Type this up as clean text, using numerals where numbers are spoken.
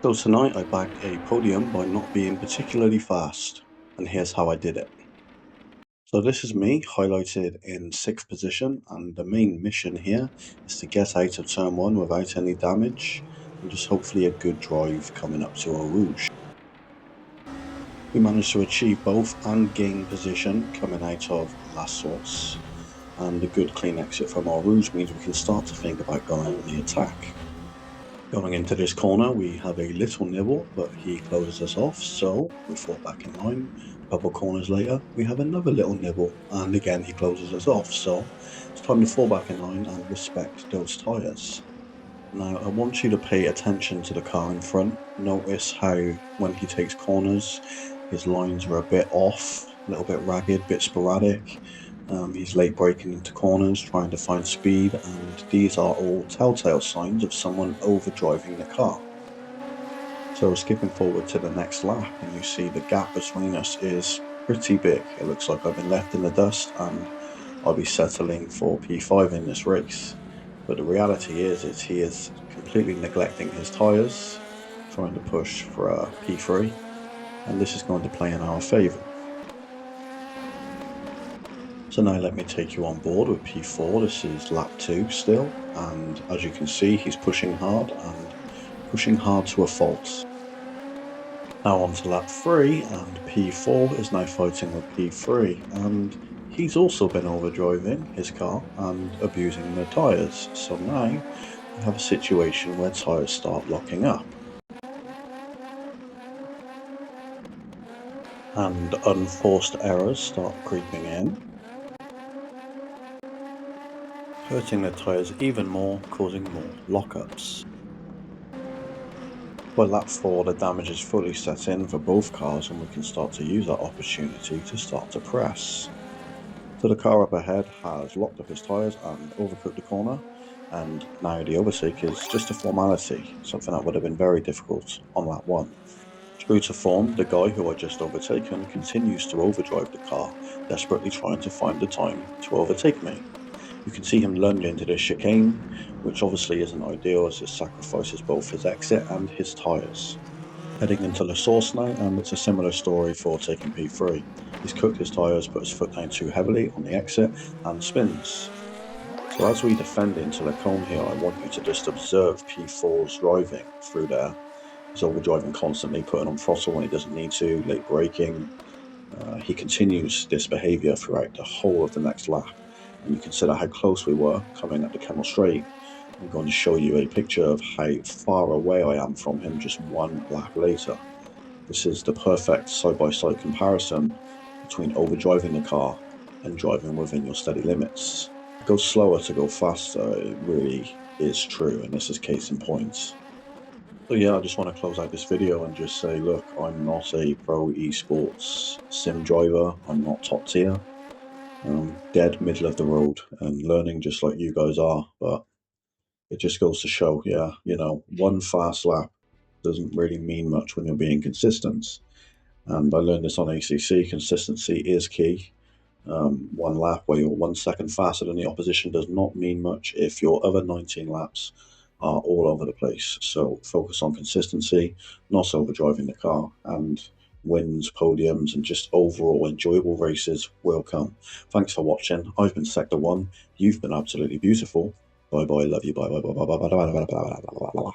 So tonight I bagged a podium by not being particularly fast, and here's how I did it. So this is me highlighted in 6th position, and the main mission here is to get out of turn 1 without any damage and just hopefully a good drive coming up to Eau Rouge. We managed to achieve both and gain position coming out of La Source, and a good clean exit from Eau Rouge means we can start to think about going on the attack. Going into this corner, we have a little nibble, but he closes us off, so we fall back in line. A couple corners later, we have another little nibble, and again he closes us off, so it's time to fall back in line and respect those tyres. Now, I want you to pay attention to the car in front. Notice how, when he takes corners, his lines are a bit off, a little bit ragged, a bit sporadic. He's late braking into corners, trying to find speed, and these are all telltale signs of someone overdriving the car. So skipping forward to the next lap, and you see the gap between us is pretty big. It looks like I've been left in the dust, and I'll be settling for P5 in this race. But the reality is he is completely neglecting his tyres, trying to push for a P3, and this is going to play in our favour. So now let me take you on board with P4. This is lap 2 still, and as you can see, he's pushing hard to a fault. Now on to lap 3, and P4 is now fighting with P3, and he's also been overdriving his car and abusing the tyres. So now we have a situation where tyres start locking up. And unforced errors start creeping in, hurting the tyres even more, causing more lockups. By lap 4, the damage is fully set in for both cars, and we can start to use that opportunity to start to press. So the car up ahead has locked up his tyres and overcooked the corner, and now the overtake is just a formality, something that would have been very difficult on lap 1. True to form, the guy who I just overtaken continues to overdrive the car, desperately trying to find the time to overtake me. You can see him lunge into this chicane, which obviously isn't ideal as it sacrifices both his exit and his tyres. Heading into La Source now, and it's a similar story for taking P3. He's cooked his tyres, put his foot down too heavily on the exit, and spins. So as we descend into the cone here, I want you to just observe P4's driving through there. He's overdriving constantly, putting on throttle when he doesn't need to, late braking. He continues this behaviour throughout the whole of the next lap. And you consider how close we were coming up the Kemmel Straight. I'm going to show you a picture of how far away I am from him just one lap later. This is the perfect side-by-side comparison between overdriving the car and driving within your steady limits. Go slower to go faster, it really is true, and this is case in point. So yeah, I just want to close out this video and just say, look, I'm not a pro esports sim driver, I'm not top tier. Dead middle of the road and learning just like you guys are, but it just goes to show, yeah, one fast lap doesn't really mean much when you're being consistent. And I learned this on ACC, consistency is key. One lap where you're 1 second faster than the opposition does not mean much if your other 19 laps are all over the place. So focus on consistency, not overdriving the car, and wins, podiums, and just overall enjoyable races will come. Thanks for watching. I've been Sector 1. You've been absolutely beautiful. Bye bye, love you, bye bye bye bye bye bye bye bye bye bye bye bye.